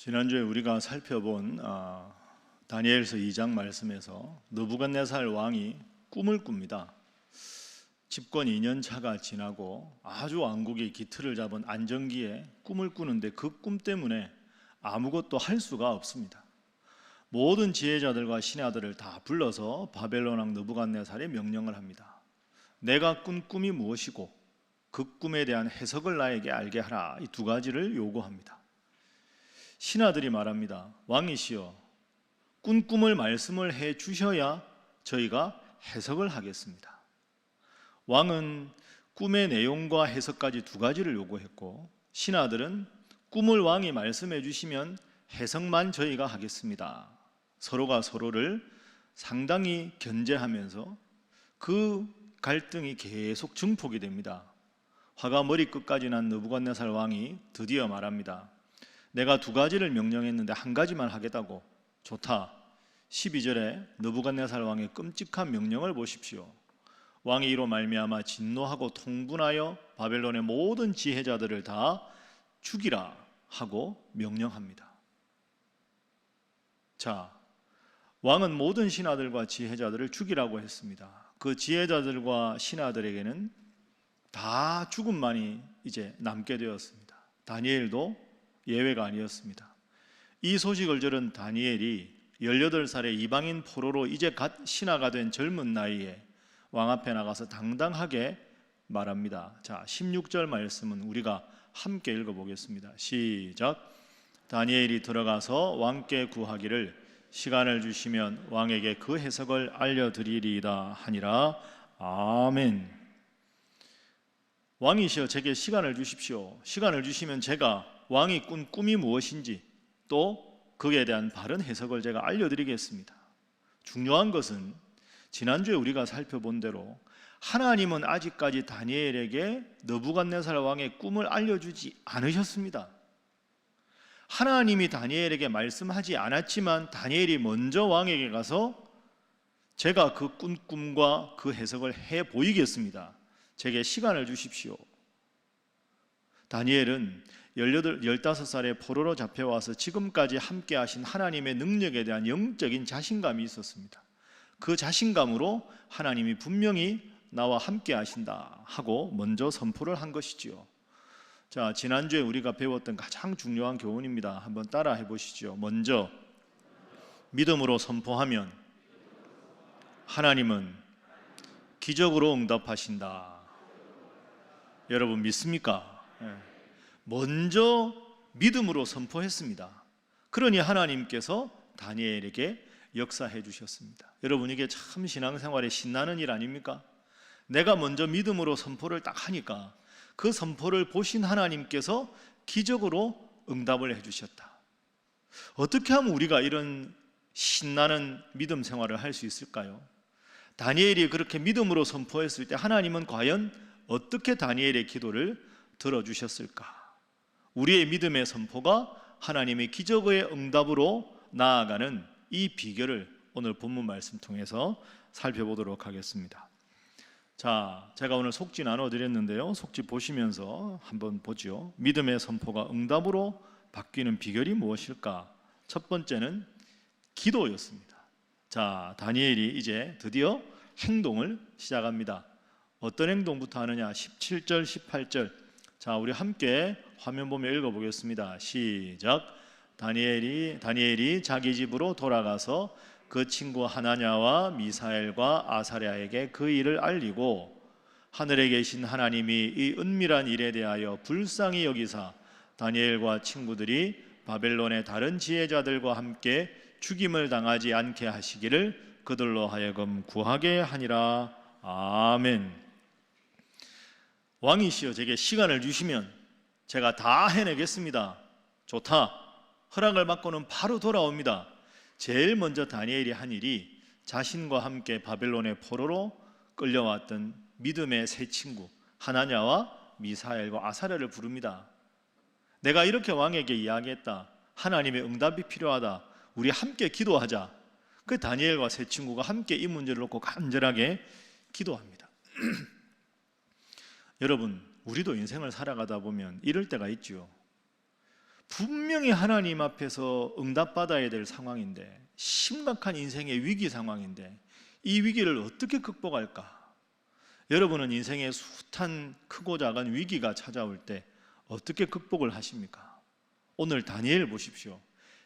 지난주에 우리가 살펴본 다니엘서 2장 말씀에서 느부갓네살 왕이 꿈을 꿉니다. 집권 2년 차가 지나고 아주 왕국의 기틀을 잡은 안정기에 꿈을 꾸는데 그 꿈 때문에 아무것도 할 수가 없습니다. 모든 지혜자들과 신하들을 다 불러서 바벨론 왕 느부갓네살에 명령을 합니다. 내가 꾼 꿈이 무엇이고 그 꿈에 대한 해석을 나에게 알게 하라. 이 두 가지를 요구합니다. 신하들이 말합니다. 왕이시여, 꾼 꿈을 말씀을 해 주셔야 저희가 해석을 하겠습니다. 왕은 꿈의 내용과 해석까지 두 가지를 요구했고, 신하들은 꿈을 왕이 말씀해 주시면 해석만 저희가 하겠습니다. 서로가 서로를 상당히 견제하면서 그 갈등이 계속 증폭이 됩니다. 화가 머리끝까지 난 느부갓네살 왕이 드디어 말합니다. 내가 두 가지를 명령했는데 한 가지만 하겠다고? 좋다. 12절에 느부갓네살 왕의 끔찍한 명령을 보십시오. 왕이 이로 말미암아 진노하고 통분하여 바벨론의 모든 지혜자들을 다 죽이라 하고 명령합니다. 자, 왕은 모든 신하들과 지혜자들을 죽이라고 했습니다. 그 지혜자들과 신하들에게는 다 죽음만이 이제 남게 되었습니다. 다니엘도 예외가 아니었습니다. 이 소식을 들은 다니엘이 18살의 이방인 포로로 이제 갓 신하가 된 젊은 나이에 왕 앞에 나가서 당당하게 말합니다. 자, 16절 말씀은 우리가 함께 읽어보겠습니다. 시작. 다니엘이 들어가서 왕께 구하기를 시간을 주시면 왕에게 그 해석을 알려드리리이다 하니라. 아멘. 왕이시여, 제게 시간을 주십시오. 시간을 주시면 제가 왕이 꾼 꿈이 무엇인지 또 그에 대한 바른 해석을 제가 알려드리겠습니다. 중요한 것은 지난주에 우리가 살펴본 대로 하나님은 아직까지 다니엘에게 느부갓네살 왕의 꿈을 알려주지 않으셨습니다. 하나님이 다니엘에게 말씀하지 않았지만 다니엘이 먼저 왕에게 가서 제가 그 꾼 꿈과 그 해석을 해 보이겠습니다. 제게 시간을 주십시오. 다니엘은 15살의 포로로 잡혀와서 지금까지 함께 하신 하나님의 능력에 대한 영적인 자신감이 있었습니다. 그 자신감으로 하나님이 분명히 나와 함께 하신다 하고 먼저 선포를 한 것이지요. 자, 지난주에 우리가 배웠던 가장 중요한 교훈입니다. 한번 따라 해보시죠. 먼저 믿음으로 선포하면 하나님은 기적으로 응답하신다. 여러분 믿습니까? 먼저 믿음으로 선포했습니다. 그러니 하나님께서 다니엘에게 역사해 주셨습니다. 여러분, 이게 참 신앙생활에 신나는 일 아닙니까? 내가 먼저 믿음으로 선포를 딱 하니까 그 선포를 보신 하나님께서 기적으로 응답을 해 주셨다. 어떻게 하면 우리가 이런 신나는 믿음 생활을 할 수 있을까요? 다니엘이 그렇게 믿음으로 선포했을 때 하나님은 과연 어떻게 다니엘의 기도를 들어주셨을까? 우리의 믿음의 선포가 하나님의 기적의 응답으로 나아가는 이 비결을 오늘 본문 말씀 통해서 살펴보도록 하겠습니다. 자, 제가 오늘 속지 나눠드렸는데요. 속지 보시면서 한번 보죠. 믿음의 선포가 응답으로 바뀌는 비결이 무엇일까? 첫 번째는 기도였습니다. 자, 다니엘이 이제 드디어 행동을 시작합니다. 어떤 행동부터 하느냐? 17절, 18절. 자, 우리 함께 화면 보며 읽어보겠습니다. 시작. 다니엘이 자기 집으로 돌아가서 그 친구 하나냐와 미사엘과 아사랴에게 그 일을 알리고 하늘에 계신 하나님이 이 은밀한 일에 대하여 불쌍히 여기사 다니엘과 친구들이 바벨론의 다른 지혜자들과 함께 죽임을 당하지 않게 하시기를 그들로 하여금 구하게 하니라. 아멘. 왕이시여, 제게 시간을 주시면 제가 다 해내겠습니다. 좋다. 허락을 받고는 바로 돌아옵니다. 제일 먼저 다니엘이 한 일이 자신과 함께 바벨론의 포로로 끌려왔던 믿음의 세 친구 하나냐와 미사엘과 아사랴를 부릅니다. 내가 이렇게 왕에게 이야기했다. 하나님의 응답이 필요하다. 우리 함께 기도하자. 그 다니엘과 세 친구가 함께 이 문제를 놓고 간절하게 기도합니다. 여러분, 우리도 인생을 살아가다 보면 이럴 때가 있죠. 분명히 하나님 앞에서 응답받아야 될 상황인데, 심각한 인생의 위기 상황인데 이 위기를 어떻게 극복할까? 여러분은 인생의 숱한 크고 작은 위기가 찾아올 때 어떻게 극복을 하십니까? 오늘 다니엘 보십시오.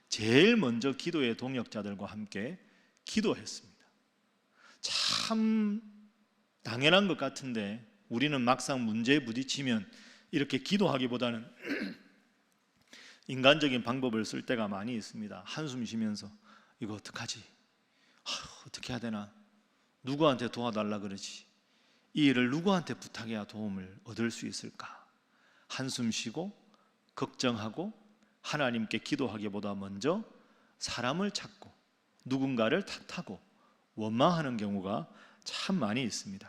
제일 먼저 기도의 동역자들과 함께 기도했습니다. 참 당연한 것 같은데 우리는 막상 문제에 부딪히면 이렇게 기도하기보다는 인간적인 방법을 쓸 때가 많이 있습니다. 한숨 쉬면서 이거 어떡하지? 어떻게 해야 되나? 누구한테 도와달라 그러지? 이 일을 누구한테 부탁해야 도움을 얻을 수 있을까? 한숨 쉬고 걱정하고 하나님께 기도하기보다 먼저 사람을 찾고 누군가를 탓하고 원망하는 경우가 참 많이 있습니다.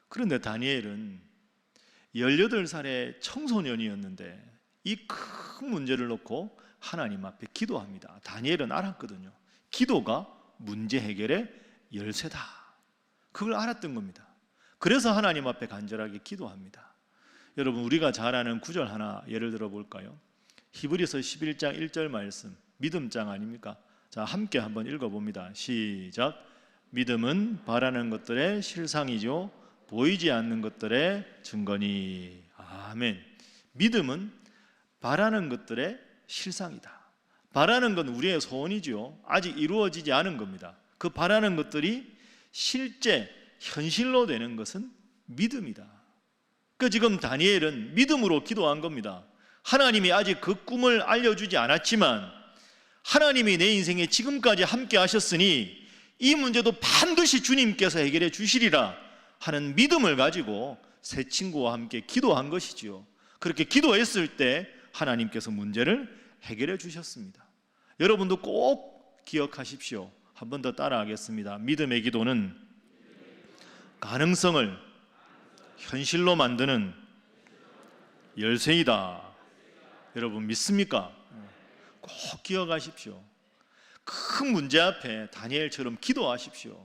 그런데 다니엘은 18살의 청소년이었는데 이 큰 문제를 놓고 하나님 앞에 기도합니다. 다니엘은 알았거든요. 기도가 문제 해결의 열쇠다. 그걸 알았던 겁니다. 그래서 하나님 앞에 간절하게 기도합니다. 여러분, 우리가 잘 아는 구절 하나 예를 들어 볼까요? 히브리서 11장 1절 말씀, 믿음장 아닙니까? 자, 함께 한번 읽어봅니다. 시작. 믿음은 바라는 것들의 실상이죠, 보이지 않는 것들의 증거니. 아멘. 믿음은 바라는 것들의 실상이다. 바라는 건 우리의 소원이죠. 아직 이루어지지 않은 겁니다. 그 바라는 것들이 실제 현실로 되는 것은 믿음이다. 그 지금 다니엘은 믿음으로 기도한 겁니다. 하나님이 아직 그 꿈을 알려주지 않았지만 하나님이 내 인생에 지금까지 함께 하셨으니 이 문제도 반드시 주님께서 해결해 주시리라 하는 믿음을 가지고 새 친구와 함께 기도한 것이지요. 그렇게 기도했을 때 하나님께서 문제를 해결해 주셨습니다. 여러분도 꼭 기억하십시오. 한 번 더 따라하겠습니다. 믿음의 기도는 가능성을 현실로 만드는 열쇠이다. 여러분 믿습니까? 꼭 기억하십시오. 큰 문제 앞에 다니엘처럼 기도하십시오.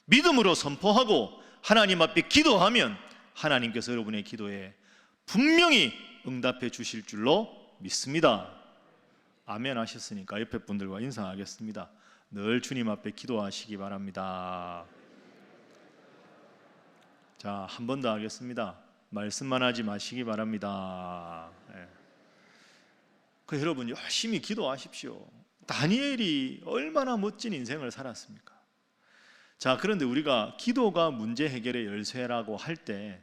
믿음으로 선포하고 하나님 앞에 기도하면 하나님께서 여러분의 기도에 분명히 응답해 주실 줄로 믿습니다. 아멘 하셨으니까 옆에 분들과 인사하겠습니다. 늘 주님 앞에 기도하시기 바랍니다. 자, 한 번 더 하겠습니다. 말씀만 하지 마시기 바랍니다. 그 여러분 열심히 기도하십시오. 다니엘이 얼마나 멋진 인생을 살았습니까? 자, 그런데 우리가 기도가 문제 해결의 열쇠라고 할 때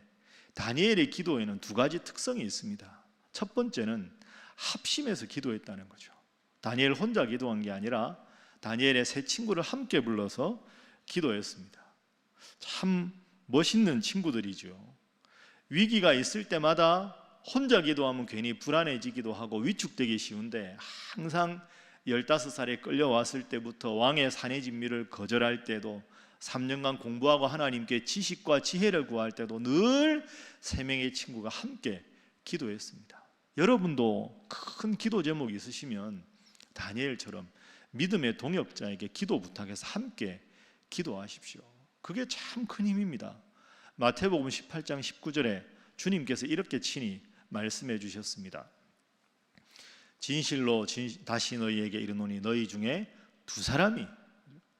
다니엘의 기도에는 두 가지 특성이 있습니다. 첫 번째는 합심해서 기도했다는 거죠. 다니엘 혼자 기도한 게 아니라 다니엘의 세 친구를 함께 불러서 기도했습니다. 참 멋있는 친구들이죠. 위기가 있을 때마다 혼자 기도하면 괜히 불안해지기도 하고 위축되기 쉬운데 항상 15살에 끌려왔을 때부터 왕의 사내 진미를 거절할 때도 3년간 공부하고 하나님께 지식과 지혜를 구할 때도 늘 3명의 친구가 함께 기도했습니다. 여러분도 큰 기도 제목이 있으시면 다니엘처럼 믿음의 동역자에게 기도 부탁해서 함께 기도하십시오. 그게 참 큰 힘입니다. 마태복음 18장 19절에 주님께서 이렇게 친히 말씀해 주셨습니다. 진실로 다시 너희에게 이르노니 너희 중에 두 사람이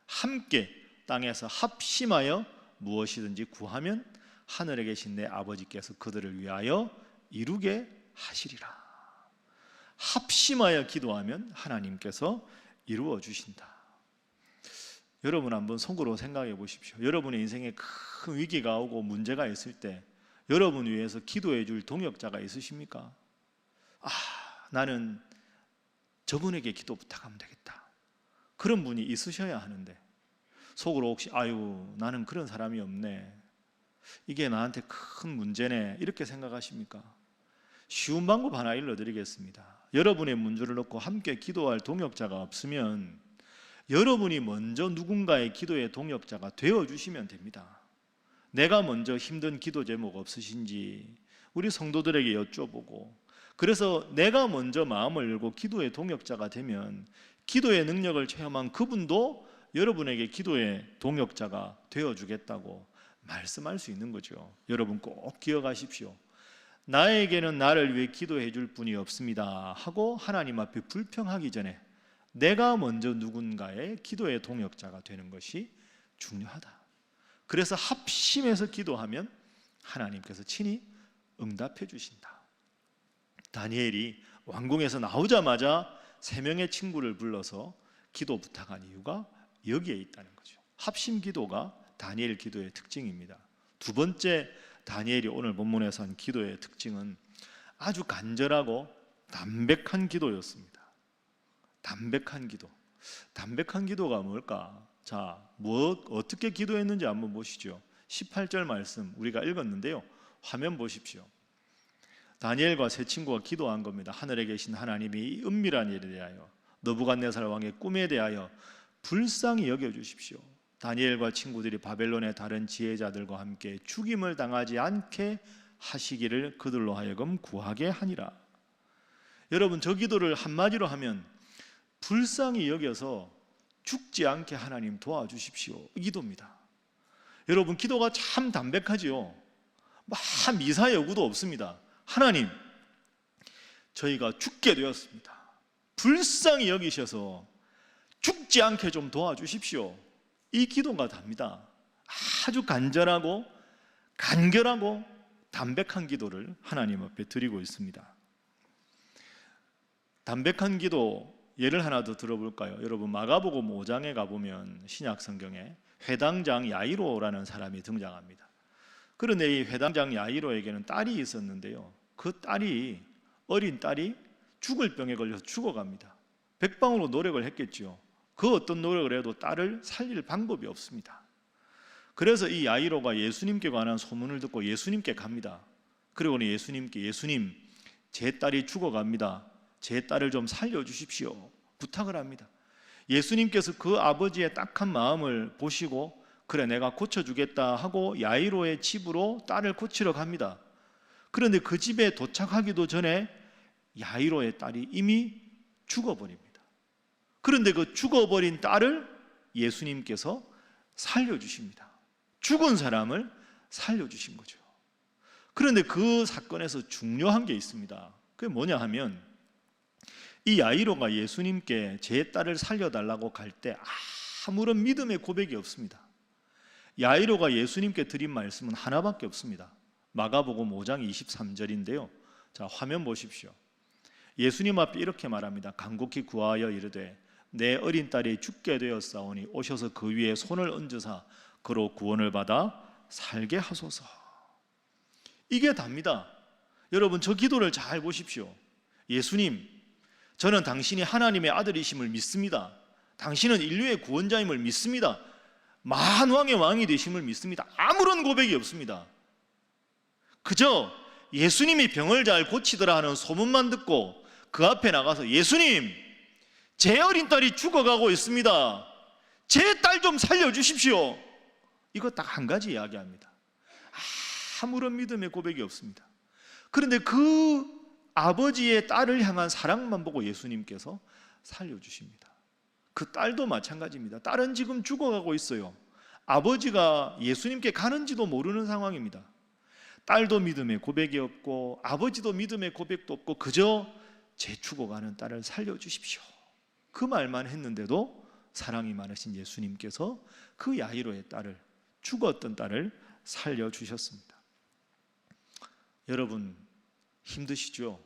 함께 땅에서 합심하여 무엇이든지 구하면 하늘에 계신 내 아버지께서 그들을 위하여 이루게 하시리라. 합심하여 기도하면 하나님께서 이루어 주신다. 여러분 한번 속으로 생각해 보십시오. 여러분의 인생에 큰 위기가 오고 문제가 있을 때 여러분 위해서 기도해 줄 동역자가 있으십니까? 나는 저분에게 기도 부탁하면 되겠다. 그런 분이 있으셔야 하는데 속으로 혹시 나는 그런 사람이 없네, 이게 나한테 큰 문제네, 이렇게 생각하십니까? 쉬운 방법 하나 일러드리겠습니다. 여러분의 문제를 놓고 함께 기도할 동역자가 없으면 여러분이 먼저 누군가의 기도의 동역자가 되어주시면 됩니다. 내가 먼저 힘든 기도 제목 없으신지 우리 성도들에게 여쭤보고, 그래서 내가 먼저 마음을 열고 기도의 동역자가 되면 기도의 능력을 체험한 그분도 여러분에게 기도의 동역자가 되어주겠다고 말씀할 수 있는 거죠. 여러분 꼭 기억하십시오. 나에게는 나를 위해 기도해 줄 분이 없습니다 하고 하나님 앞에 불평하기 전에 내가 먼저 누군가의 기도의 동역자가 되는 것이 중요하다. 그래서 합심해서 기도하면 하나님께서 친히 응답해 주신다. 다니엘이 왕궁에서 나오자마자 3명의 친구를 불러서 기도 부탁한 이유가 여기에 있다는 거죠. 합심 기도가 다니엘 기도의 특징입니다. 두 번째, 다니엘이 오늘 본문에서 한 기도의 특징은 아주 간절하고 담백한 기도였습니다. 담백한 기도. 담백한 기도가 뭘까? 자, 어떻게 기도했는지 한번 보시죠. 18절 말씀 우리가 읽었는데요. 화면 보십시오. 다니엘과 세 친구가 기도한 겁니다. 하늘에 계신 하나님이 이 은밀한 일에 대하여 느부갓네살 왕의 꿈에 대하여 불쌍히 여겨주십시오. 다니엘과 친구들이 바벨론의 다른 지혜자들과 함께 죽임을 당하지 않게 하시기를 그들로 하여금 구하게 하니라. 여러분, 저 기도를 한마디로 하면 불쌍히 여겨서 죽지 않게 하나님 도와주십시오, 이 기도입니다. 여러분, 기도가 참 담백하지요. 미사 여구도 없습니다. 하나님, 저희가 죽게 되었습니다. 불쌍히 여기셔서 죽지 않게 좀 도와주십시오. 이 기도가 답니다. 아주 간절하고 간결하고 담백한 기도를 하나님 앞에 드리고 있습니다. 담백한 기도 예를 하나 더 들어볼까요? 여러분, 마가복음 5장에 가보면 신약 성경에 회당장 야이로라는 사람이 등장합니다. 그런데 이 회당장 야이로에게는 딸이 있었는데요, 그 어린 딸이 죽을 병에 걸려서 죽어갑니다. 백방으로 노력을 했겠죠. 그 어떤 노력을 해도 딸을 살릴 방법이 없습니다. 그래서 이 야이로가 예수님께 관한 소문을 듣고 예수님께 갑니다. 그리고는 예수님께, 예수님, 제 딸이 죽어갑니다. 제 딸을 좀 살려주십시오, 부탁을 합니다. 예수님께서 그 아버지의 딱한 마음을 보시고 그래, 내가 고쳐주겠다 하고 야이로의 집으로 딸을 고치러 갑니다. 그런데 그 집에 도착하기도 전에 야이로의 딸이 이미 죽어버립니다. 그런데 그 죽어버린 딸을 예수님께서 살려주십니다. 죽은 사람을 살려주신 거죠. 그런데 그 사건에서 중요한 게 있습니다. 그게 뭐냐 하면, 이 야이로가 예수님께 제 딸을 살려달라고 갈 때 아무런 믿음의 고백이 없습니다. 야이로가 예수님께 드린 말씀은 하나밖에 없습니다. 마가복음 5장 23절인데요. 자, 화면 보십시오. 예수님 앞에 이렇게 말합니다. 간곡히 구하여 이르되 내 어린 딸이 죽게 되었사오니 오셔서 그 위에 손을 얹으사 그로 구원을 받아 살게 하소서. 이게 답니다. 여러분, 저 기도를 잘 보십시오. 예수님, 저는 당신이 하나님의 아들이심을 믿습니다. 당신은 인류의 구원자임을 믿습니다. 만왕의 왕이 되심을 믿습니다. 아무런 고백이 없습니다. 그저 예수님이 병을 잘 고치더라 하는 소문만 듣고 그 앞에 나가서 예수님, 제 어린 딸이 죽어가고 있습니다. 제 딸 좀 살려주십시오. 이거 딱 한 가지 이야기합니다. 아무런 믿음의 고백이 없습니다. 그런데 그 아버지의 딸을 향한 사랑만 보고 예수님께서 살려주십니다. 그 딸도 마찬가지입니다. 딸은 지금 죽어가고 있어요. 아버지가 예수님께 가는지도 모르는 상황입니다. 딸도 믿음의 고백이 없고 아버지도 믿음의 고백도 없고 그저 제 죽어가는 딸을 살려주십시오, 그 말만 했는데도 사랑이 많으신 예수님께서 그 야이로의 딸을, 죽었던 딸을 살려주셨습니다. 여러분, 힘드시죠?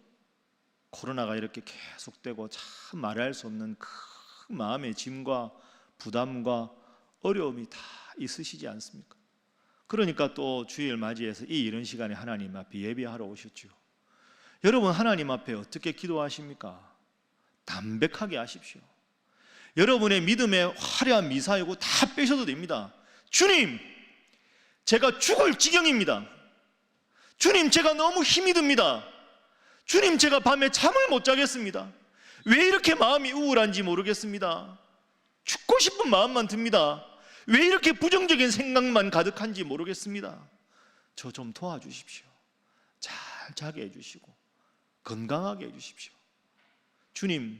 코로나가 이렇게 계속되고 참 말할 수 없는 큰 마음의 짐과 부담과 어려움이 다 있으시지 않습니까? 그러니까 또 주일 맞이해서 이런 시간에 하나님 앞에 예배하러 오셨죠. 여러분, 하나님 앞에 어떻게 기도하십니까? 담백하게 하십시오. 여러분의 믿음의 화려한 미사이고 다 빼셔도 됩니다. 주님, 제가 죽을 지경입니다. 주님, 제가 너무 힘이 듭니다. 주님, 제가 밤에 잠을 못 자겠습니다. 왜 이렇게 마음이 우울한지 모르겠습니다. 죽고 싶은 마음만 듭니다. 왜 이렇게 부정적인 생각만 가득한지 모르겠습니다. 저 좀 도와주십시오. 잘 자게 해주시고 건강하게 해주십시오. 주님,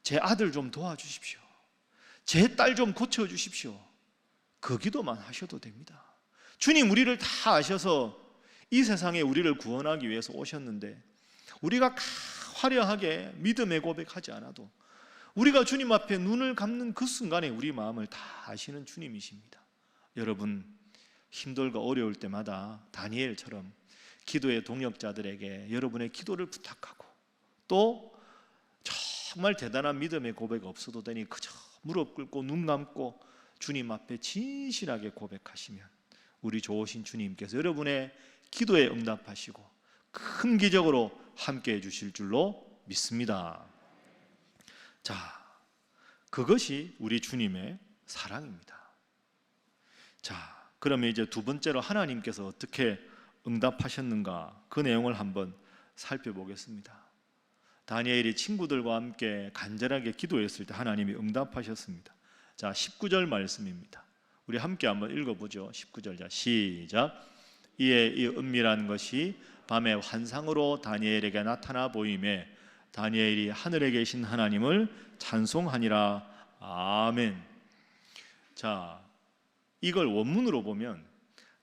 제 아들 좀 도와주십시오. 제 딸 좀 고쳐주십시오. 그 기도만 하셔도 됩니다. 주님, 우리를 다 아셔서 이 세상에 우리를 구원하기 위해서 오셨는데 우리가 화려하게 믿음의 고백하지 않아도 우리가 주님 앞에 눈을 감는 그 순간에 우리 마음을 다 아시는 주님이십니다. 여러분, 힘들고 어려울 때마다 다니엘처럼 기도의 동역자들에게 여러분의 기도를 부탁하고, 또 정말 대단한 믿음의 고백 없어도 되니 그저 무릎 꿇고 눈 감고 주님 앞에 진실하게 고백하시면 우리 좋으신 주님께서 여러분의 기도에 응답하시고 큰 기적으로 함께 해주실 줄로 믿습니다. 자, 그것이 우리 주님의 사랑입니다. 자, 그러면 이제 두 번째로 하나님께서 어떻게 응답하셨는가, 그 내용을 한번 살펴보겠습니다. 다니엘이 친구들과 함께 간절하게 기도했을 때 하나님이 응답하셨습니다. 자, 19절 말씀입니다. 우리 함께 한번 읽어보죠. 19절. 자, 시작. 이에 이 은밀한 것이 밤에 환상으로 다니엘에게 나타나 보임에 다니엘이 하늘에 계신 하나님을 찬송하니라. 아멘. 자, 이걸 원문으로 보면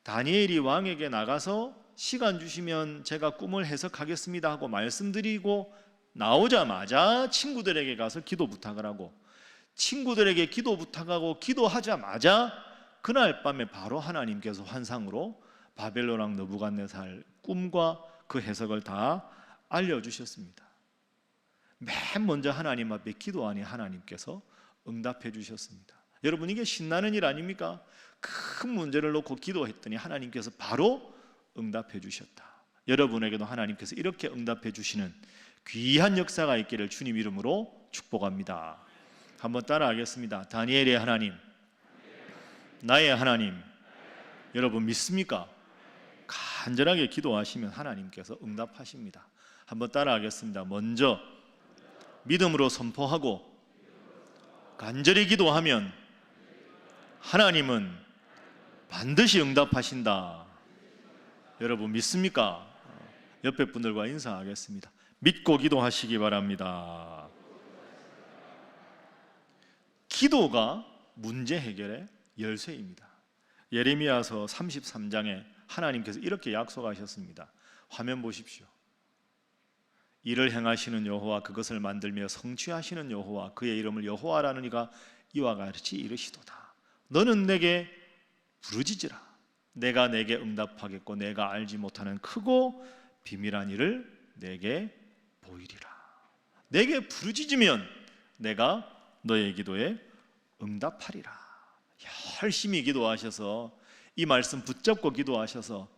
다니엘이 왕에게 나가서 시간 주시면 제가 꿈을 해석하겠습니다 하고 말씀드리고 나오자마자 친구들에게 가서 기도 부탁을 하고, 친구들에게 기도 부탁하고 기도하자마자 그날 밤에 바로 하나님께서 환상으로 바벨론 왕 느부갓네살 꿈과 그 해석을 다 알려주셨습니다. 맨 먼저 하나님 앞에 기도하니 하나님께서 응답해 주셨습니다. 여러분, 이게 신나는 일 아닙니까? 큰 문제를 놓고 기도했더니 하나님께서 바로 응답해 주셨다. 여러분에게도 하나님께서 이렇게 응답해 주시는 귀한 역사가 있기를 주님 이름으로 축복합니다. 한번 따라하겠습니다. 다니엘의 하나님, 나의 하나님. 여러분 믿습니까? 간절하게 기도하시면 하나님께서 응답하십니다. 한번 따라하겠습니다. 먼저 믿음으로 선포하고 간절히 기도하면 하나님은 반드시 응답하신다. 여러분 믿습니까? 옆에 분들과 인사하겠습니다. 믿고 기도하시기 바랍니다. 기도가 문제 해결의 열쇠입니다. 예레미야서 33장에 하나님께서 이렇게 약속하셨습니다. 화면 보십시오. 이를 행하시는 여호와, 그것을 만들며 성취하시는 여호와, 그의 이름을 여호와라는 이가 이와 같이 이르시도다. 너는 내게 부르짖으라. 내가 내게 응답하겠고 내가 알지 못하는 크고 비밀한 일을 내게 보이리라. 내게 부르짖으면 내가 너의 기도에 응답하리라. 열심히 기도하셔서 이 말씀 붙잡고 기도하셔서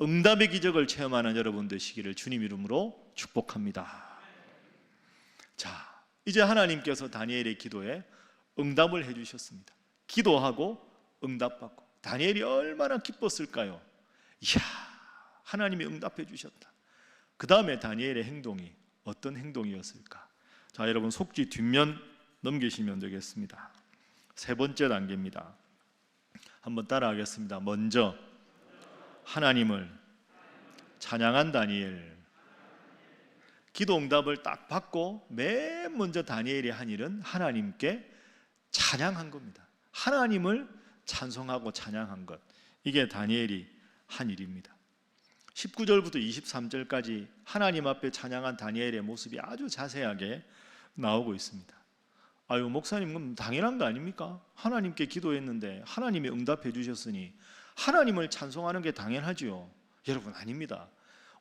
응답의 기적을 체험하는 여러분 되시기를 주님 이름으로 축복합니다. 자, 이제 하나님께서 다니엘의 기도에 응답을 해주셨습니다. 기도하고 응답받고 다니엘이 얼마나 기뻤을까요? 이야, 하나님이 응답해 주셨다. 그 다음에 다니엘의 행동이 어떤 행동이었을까? 자, 여러분 속지 뒷면 넘기시면 되겠습니다. 세 번째 단계입니다. 한번 따라하겠습니다. 먼저 하나님을 찬양한 다니엘. 기도 응답을 딱 받고 맨 먼저 다니엘이 한 일은 하나님께 찬양한 겁니다. 하나님을 찬송하고 찬양한 것, 이게 다니엘이 한 일입니다. 19절부터 23절까지 하나님 앞에 찬양한 다니엘의 모습이 아주 자세하게 나오고 있습니다. 아유, 목사님, 그럼 당연한 거 아닙니까? 하나님께 기도했는데 하나님이 응답해 주셨으니 하나님을 찬송하는 게 당연하지요. 여러분, 아닙니다.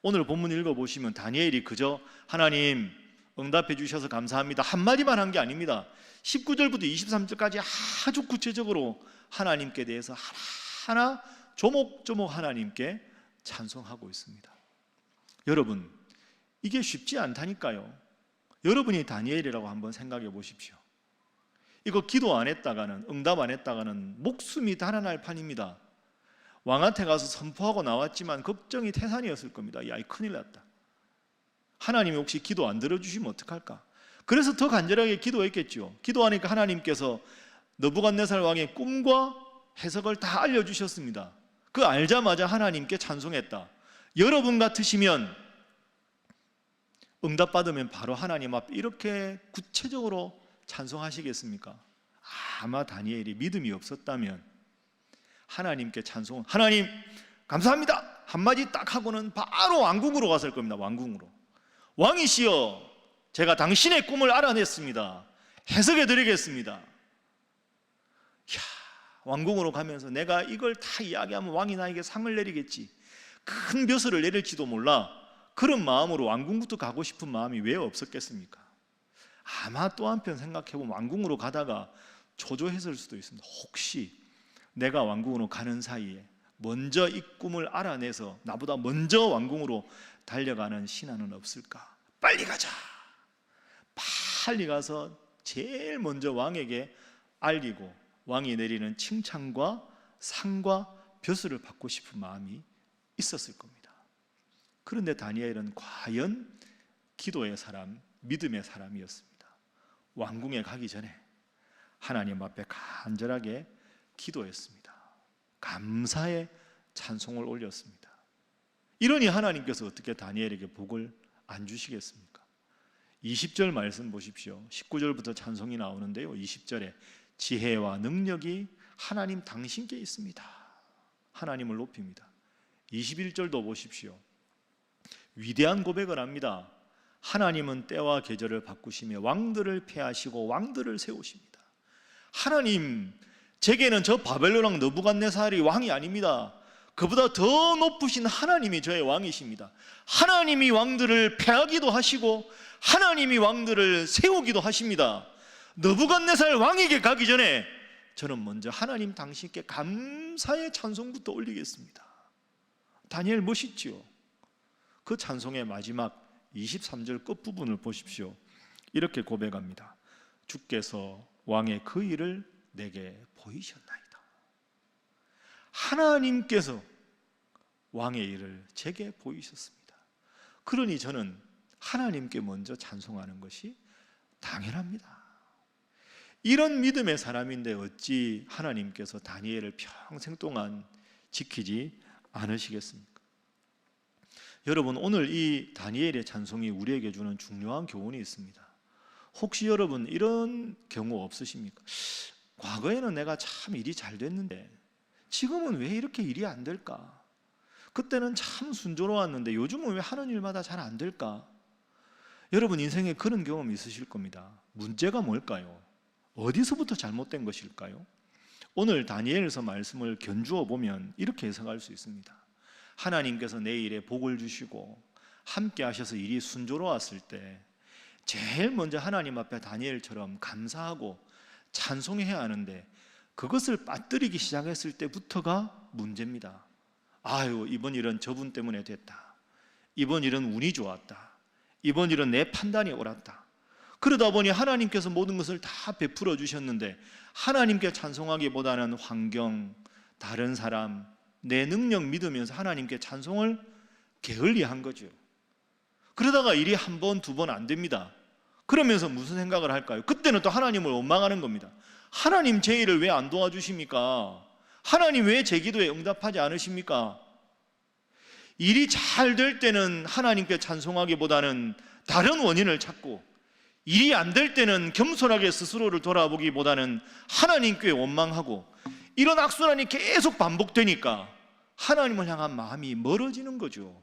오늘 본문 읽어보시면 다니엘이 그저 하나님 응답해 주셔서 감사합니다 한마디만 한 게 아닙니다. 19절부터 23절까지 아주 구체적으로 하나님께 대해서 하나하나 조목조목 하나님께 찬송하고 있습니다. 여러분, 이게 쉽지 않다니까요. 여러분이 다니엘이라고 한번 생각해 보십시오. 이거 기도 안 했다가는, 응답 안 했다가는 목숨이 달아날 판입니다. 왕한테 가서 선포하고 나왔지만 걱정이 태산이었을 겁니다. 야, 이 큰일 났다. 하나님이 혹시 기도 안 들어주시면 어떡할까? 그래서 더 간절하게 기도했겠죠. 기도하니까 하나님께서 느부갓네살 왕의 꿈과 해석을 다 알려주셨습니다. 그 알자마자 하나님께 찬송했다. 여러분 같으시면 응답받으면 바로 하나님 앞에 이렇게 구체적으로 찬송하시겠습니까? 아마 다니엘이 믿음이 없었다면 하나님께 찬송, 하나님 감사합니다 한마디 딱 하고는 바로 왕궁으로 갔을 겁니다. 왕궁으로. 왕이시여, 제가 당신의 꿈을 알아냈습니다. 해석해 드리겠습니다. 이야, 왕궁으로 가면서 내가 이걸 다 이야기하면 왕이 나에게 상을 내리겠지, 큰 벼슬을 내릴지도 몰라, 그런 마음으로 왕궁부터 가고 싶은 마음이 왜 없었겠습니까? 아마 또 한편 생각해보면 왕궁으로 가다가 초조했을 수도 있습니다. 혹시 내가 왕궁으로 가는 사이에 먼저 이 꿈을 알아내서 나보다 먼저 왕궁으로 달려가는 신하는 없을까? 빨리 가자. 빨리 가서 제일 먼저 왕에게 알리고 왕이 내리는 칭찬과 상과 벼슬을 받고 싶은 마음이 있었을 겁니다. 그런데 다니엘은 과연 기도의 사람, 믿음의 사람이었습니다. 왕궁에 가기 전에 하나님 앞에 간절하게 기도했습니다. 감사의 찬송을 올렸습니다. 이러니 하나님께서 어떻게 다니엘에게 복을 안 주시겠습니까? 20절 말씀 보십시오. 19절부터 찬송이 나오는데요, 20절에 지혜와 능력이 하나님 당신께 있습니다. 하나님을 높입니다. 21절도 보십시오. 위대한 고백을 합니다. 하나님은 때와 계절을 바꾸시며 왕들을 폐하시고 왕들을 세우십니다. 하나님, 제게는 저 바벨론 왕 느부갓네살이 왕이 아닙니다. 그보다 더 높으신 하나님이 저의 왕이십니다. 하나님이 왕들을 폐하기도 하시고 하나님이 왕들을 세우기도 하십니다. 느부갓네살 왕에게 가기 전에 저는 먼저 하나님 당신께 감사의 찬송부터 올리겠습니다. 다니엘 멋있죠? 그 찬송의 마지막 23절 끝부분을 보십시오. 이렇게 고백합니다. 주께서 왕의 그 일을 내게 보이셨나이다. 하나님께서 왕의 일을 제게 보이셨습니다. 그러니 저는 하나님께 먼저 찬송하는 것이 당연합니다. 이런 믿음의 사람인데 어찌 하나님께서 다니엘을 평생 동안 지키지 않으시겠습니까? 여러분, 오늘 이 다니엘의 찬송이 우리에게 주는 중요한 교훈이 있습니다. 혹시 여러분 이런 경우 없으십니까? 과거에는 내가 참 일이 잘 됐는데 지금은 왜 이렇게 일이 안 될까? 그때는 참 순조로웠는데 요즘은 왜 하는 일마다 잘 안 될까? 여러분 인생에 그런 경험 있으실 겁니다. 문제가 뭘까요? 어디서부터 잘못된 것일까요? 오늘 다니엘서 말씀을 견주어 보면 이렇게 해석할 수 있습니다. 하나님께서 내 일에 복을 주시고 함께 하셔서 일이 순조로웠을 때 제일 먼저 하나님 앞에 다니엘처럼 감사하고 찬송해야 하는데 그것을 빠뜨리기 시작했을 때부터가 문제입니다. 아유, 이번 일은 저분 때문에 됐다. 이번 일은 운이 좋았다. 이번 일은 내 판단이 옳았다. 그러다 보니 하나님께서 모든 것을 다 베풀어 주셨는데 하나님께 찬송하기보다는 환경, 다른 사람, 내 능력 믿으면서 하나님께 찬송을 게을리한 거죠. 그러다가 일이 한 번, 두 번 안 됩니다. 그러면서 무슨 생각을 할까요? 그때는 또 하나님을 원망하는 겁니다. 하나님 제 일을 왜 안 도와주십니까? 하나님 왜 제 기도에 응답하지 않으십니까? 일이 잘 될 때는 하나님께 찬송하기보다는 다른 원인을 찾고, 일이 안 될 때는 겸손하게 스스로를 돌아보기보다는 하나님께 원망하고, 이런 악순환이 계속 반복되니까 하나님을 향한 마음이 멀어지는 거죠.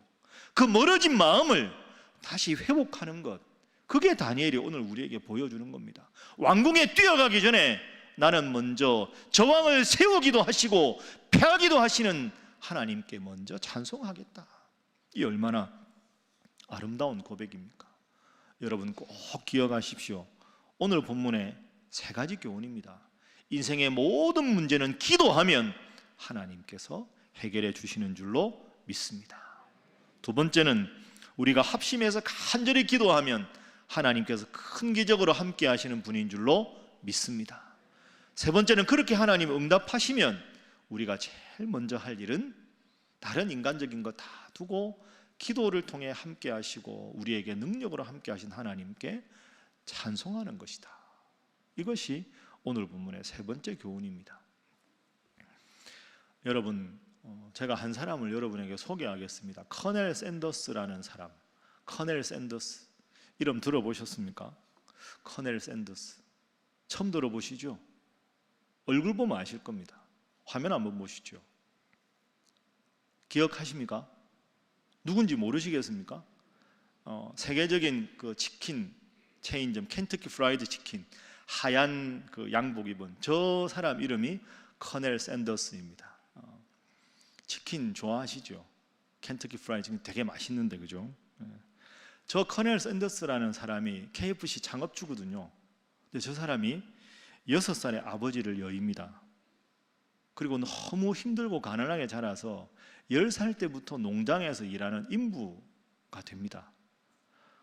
그 멀어진 마음을 다시 회복하는 것, 그게 다니엘이 오늘 우리에게 보여주는 겁니다. 왕궁에 뛰어가기 전에 나는 먼저 저 왕을 세우기도 하시고 폐하기도 하시는 하나님께 먼저 찬송하겠다. 이 얼마나 아름다운 고백입니까? 여러분 꼭 기억하십시오. 오늘 본문에 세 가지 교훈입니다. 인생의 모든 문제는 기도하면 하나님께서 해결해 주시는 줄로 믿습니다. 두 번째는 우리가 합심해서 간절히 기도하면 하나님께서 큰 기적으로 함께 하시는 분인 줄로 믿습니다. 세 번째는 그렇게 하나님 응답하시면 우리가 제일 먼저 할 일은 다른 인간적인 거 다 두고 기도를 통해 함께 하시고 우리에게 능력으로 함께 하신 하나님께 찬송하는 것이다. 이것이 오늘 본문의 세 번째 교훈입니다. 여러분, 제가 한 사람을 여러분에게 소개하겠습니다. 커넬 샌더스라는 사람. 커넬 샌더스 이름 들어보셨습니까? 커넬 샌더스 처음 들어보시죠? 얼굴 보면 아실 겁니다. 화면 한번 보시죠. 기억하십니까? 누군지 모르시겠습니까? 세계적인 그 치킨 체인점 켄터키 프라이드 치킨 하얀 그 양복 입은 저 사람 이름이 커넬 샌더스입니다. 치킨 좋아하시죠? 켄터키 프라이드 치킨 되게 맛있는데, 그죠? 저 커넬 샌더스라는 사람이 KFC 창업주거든요. 근데 저 사람이 6살의 아버지를 여입니다. 그리고 너무 힘들고 가난하게 자라서 10살 때부터 농장에서 일하는 인부가 됩니다.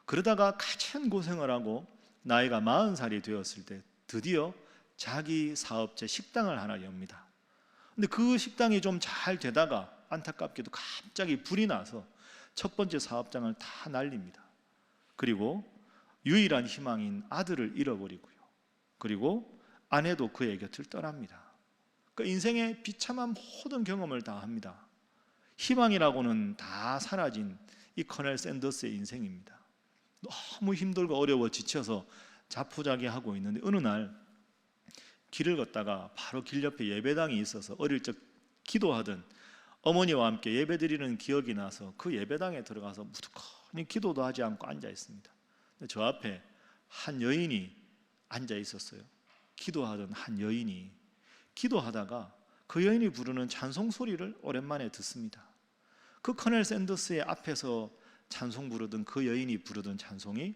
그러다가 가장 고생을 하고 나이가 40살이 되었을 때 드디어 자기 사업체 식당을 하나 엽니다. 근데 그 식당이 좀 잘 되다가 안타깝게도 갑자기 불이 나서 첫 번째 사업장을 다 날립니다. 그리고 유일한 희망인 아들을 잃어버리고요. 그리고 아내도 그의 곁을 떠납니다. 그 인생의 비참한 모든 경험을 다 합니다. 희망이라고는 다 사라진 이 커넬 샌더스의 인생입니다. 너무 힘들고 어려워 지쳐서 자포자기하고 있는데 어느 날 길을 걷다가 바로 길 옆에 예배당이 있어서 어릴 적 기도하던 어머니와 함께 예배드리는 기억이 나서 그 예배당에 들어가서 무두커니 기도도 하지 않고 앉아 있습니다. 근데 저 앞에 한 여인이 앉아 있었어요. 기도하던 한 여인이 기도하다가 그 여인이 부르는 찬송 소리를 오랜만에 듣습니다. 그 커넬 샌더스의 앞에서 찬송 부르던 그 여인이 부르던 찬송이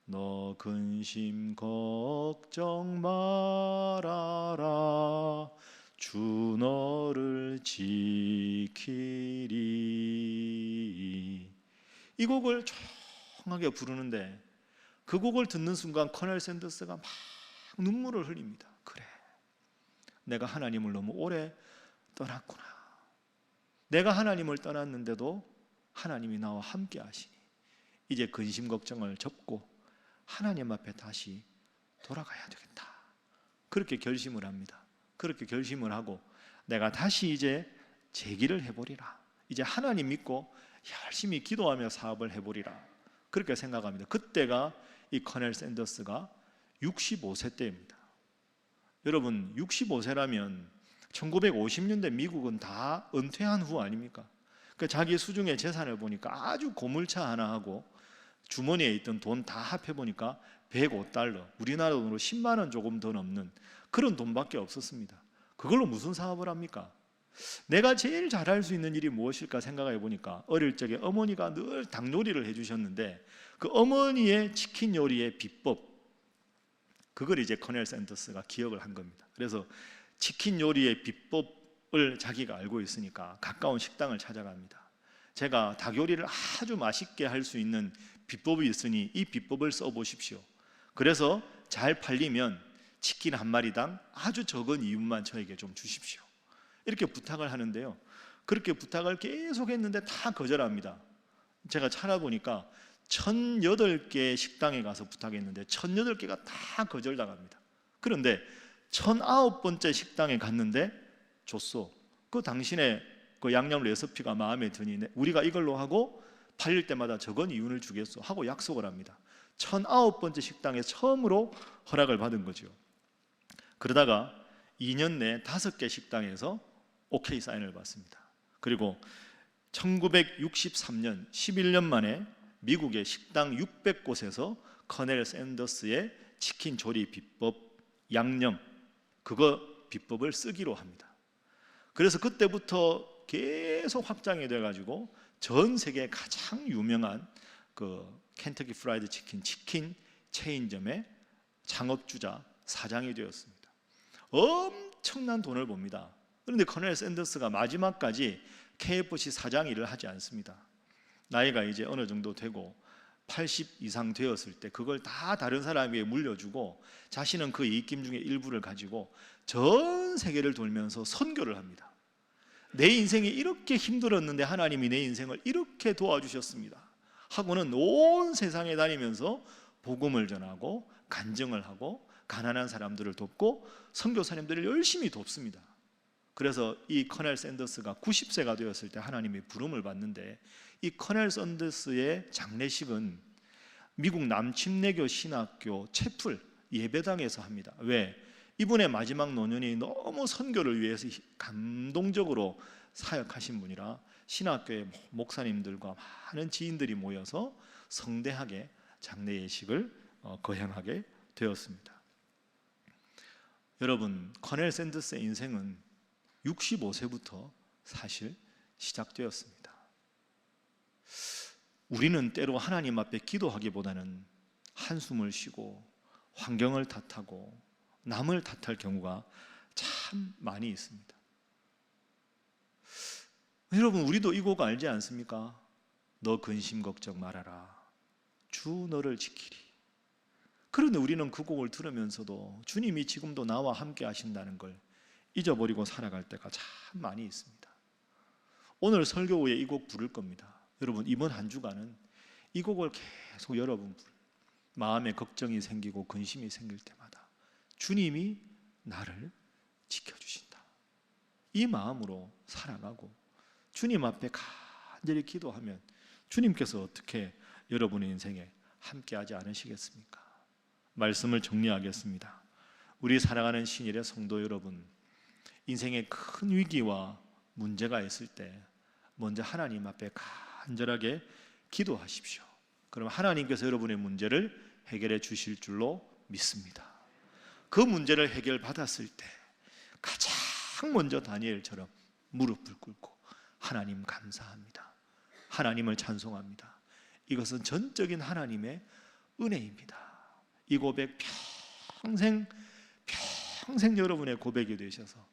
너 근심 걱정 말아라 주 너를 지키리. 이 곡을 조용하게 부르는데 그 곡을 듣는 순간 커넬 샌더스가 막 눈물을 흘립니다. 그래, 내가 하나님을 너무 오래 떠났구나. 내가 하나님을 떠났는데도 하나님이 나와 함께 하시니 이제 근심 걱정을 접고 하나님 앞에 다시 돌아가야 되겠다. 그렇게 결심을 합니다. 그렇게 결심을 하고 내가 다시 이제 재기를 해보리라. 이제 하나님 믿고 열심히 기도하며 사업을 해보리라. 그렇게 생각합니다. 그때가 이 커넬 샌더스가 65세 때입니다. 여러분 65세라면 1950년대 미국은 다 은퇴한 후 아닙니까? 그러니까 자기 수중의 재산을 보니까 아주 고물차 하나 하고 주머니에 있던 돈 다 합해보니까 105달러, 우리나라 돈으로 10만 원 조금 더 넘는 그런 돈밖에 없었습니다. 그걸로 무슨 사업을 합니까? 내가 제일 잘할 수 있는 일이 무엇일까 생각해 보니까 어릴 적에 어머니가 늘 닭 요리를 해주셨는데 그 어머니의 치킨 요리의 비법, 그걸 이제 커넬 샌더스가 기억을 한 겁니다. 그래서 치킨 요리의 비법을 자기가 알고 있으니까 가까운 식당을 찾아갑니다. 제가 닭 요리를 아주 맛있게 할 수 있는 비법이 있으니 이 비법을 써보십시오. 그래서 잘 팔리면 치킨 한 마리당 아주 적은 이윤만 저에게 좀 주십시오. 이렇게 부탁을 하는데요, 그렇게 부탁을 계속 했는데 다 거절합니다. 제가 찾아보니까 1008개의 식당에 가서 부탁했는데 1008개가 다 거절당합니다. 그런데 1009번째 식당에 갔는데 줬어. 그 당신의 그 양념 레시피가 마음에 드니 우리가 이걸로 하고 팔릴 때마다 적은 이윤을 주겠소 하고 약속을 합니다. 1009번째 식당에 처음으로 허락을 받은 거죠. 그러다가 2년 내 5개 식당에서 오케이 사인을 받습니다. 그리고 1963년 11년 만에 미국의 식당 600곳에서 커넬 샌더스의 치킨 조리 비법, 양념, 그거 비법을 쓰기로 합니다. 그래서 그때부터 계속 확장이 돼가지고 전 세계 가장 유명한 그 켄터키 프라이드 치킨 체인점의 창업주자, 사장이 되었습니다. 엄청난 돈을 봅니다. 그런데 커넬 샌더스가 마지막까지 KFC 사장 일을 하지 않습니다. 나이가 이제 어느 정도 되고 80 이상 되었을 때 그걸 다 다른 사람에게 물려주고 자신은 그 이익금 중에 일부를 가지고 전 세계를 돌면서 선교를 합니다. 내 인생이 이렇게 힘들었는데 하나님이 내 인생을 이렇게 도와주셨습니다 하고는 온 세상에 다니면서 복음을 전하고 간증을 하고 가난한 사람들을 돕고 선교사님들을 열심히 돕습니다. 그래서 이 커넬 샌더스가 90세가 되었을 때 하나님의 부름을 받는데 이 커넬 샌더스의 장례식은 미국 남침례교 신학교 채플 예배당에서 합니다. 왜? 이분의 마지막 노년이 너무 선교를 위해서 감동적으로 사역하신 분이라 신학교의 목사님들과 많은 지인들이 모여서 성대하게 장례 예식을 거행하게 되었습니다. 여러분, 커넬 샌더스의 인생은 65세부터 사실 시작되었습니다. 우리는 때로 하나님 앞에 기도하기보다는 한숨을 쉬고 환경을 탓하고 남을 탓할 경우가 참 많이 있습니다. 여러분, 우리도 이 곡 알지 않습니까? 너 근심 걱정 말아라, 주 너를 지키리. 그런데 우리는 그 곡을 들으면서도 주님이 지금도 나와 함께 하신다는 걸 잊어버리고 살아갈 때가 참 많이 있습니다. 오늘 설교 후에 이 곡 부를 겁니다. 여러분, 이번 한 주간은 이 곡을 계속 여러분 마음에 걱정이 생기고 근심이 생길 때마다 주님이 나를 지켜주신다, 이 마음으로 살아가고 주님 앞에 간절히 기도하면 주님께서 어떻게 여러분의 인생에 함께하지 않으시겠습니까? 말씀을 정리하겠습니다. 우리 사랑하는 신일의 성도 여러분, 인생에 큰 위기와 문제가 있을 때 먼저 하나님 앞에 간절하게 기도하십시오. 그럼 하나님께서 여러분의 문제를 해결해 주실 줄로 믿습니다. 그 문제를 해결받았을 때 가장 먼저 다니엘처럼 무릎을 꿇고 하나님 감사합니다, 하나님을 찬송합니다. 이것은 전적인 하나님의 은혜입니다. 이 고백 평생 여러분의 고백이 되셔서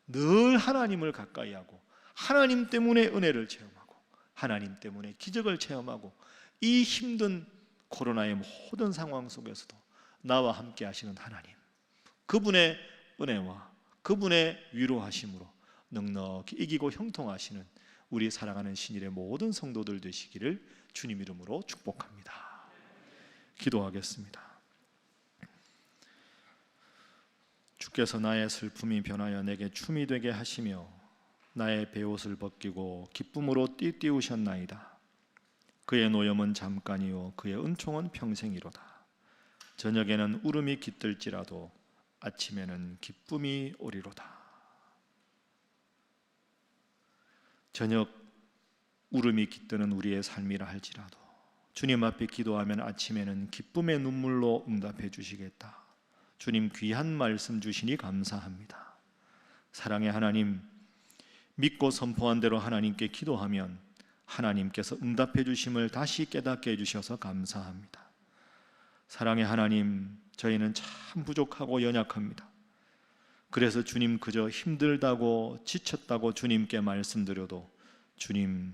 늘 하나님을 가까이 하고 하나님 때문에 은혜를 체험하고 하나님 때문에 기적을 체험하고 이 힘든 코로나의 모든 상황 속에서도 나와 함께 하시는 하나님, 그분의 은혜와 그분의 위로하심으로 넉넉히 이기고 형통하시는 우리 사랑하는 신일의 모든 성도들 되시기를 주님 이름으로 축복합니다. 기도하겠습니다. 주께서 나의 슬픔이 변하여 내게 춤이 되게 하시며 나의 베옷을 벗기고 기쁨으로 띠띠우셨나이다. 그의 노염은 잠깐이요 그의 은총은 평생이로다. 저녁에는 울음이 깃들지라도 아침에는 기쁨이 오리로다. 저녁 울음이 깃드는 우리의 삶이라 할지라도 주님 앞에 기도하면 아침에는 기쁨의 눈물로 응답해 주시겠다. 주님 귀한 말씀 주시니 감사합니다. 사랑의 하나님, 믿고 선포한 대로 하나님께 기도하면 하나님께서 응답해 주심을 다시 깨닫게 해주셔서 감사합니다. 사랑의 하나님, 저희는 참 부족하고 연약합니다. 그래서 주님 그저 힘들다고 지쳤다고 주님께 말씀드려도 주님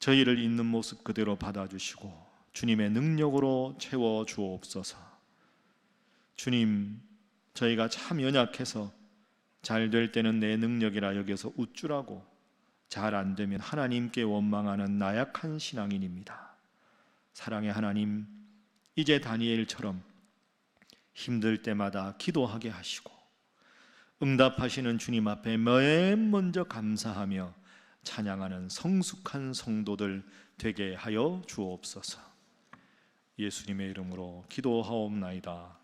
저희를 있는 모습 그대로 받아주시고 주님의 능력으로 채워주옵소서. 주님, 저희가 참 연약해서 잘 될 때는 내 능력이라 여기서 우쭐하고 잘 안 되면 하나님께 원망하는 나약한 신앙인입니다. 사랑의 하나님, 이제 다니엘처럼 힘들 때마다 기도하게 하시고 응답하시는 주님 앞에 맨 먼저 감사하며 찬양하는 성숙한 성도들 되게 하여 주옵소서. 예수님의 이름으로 기도하옵나이다.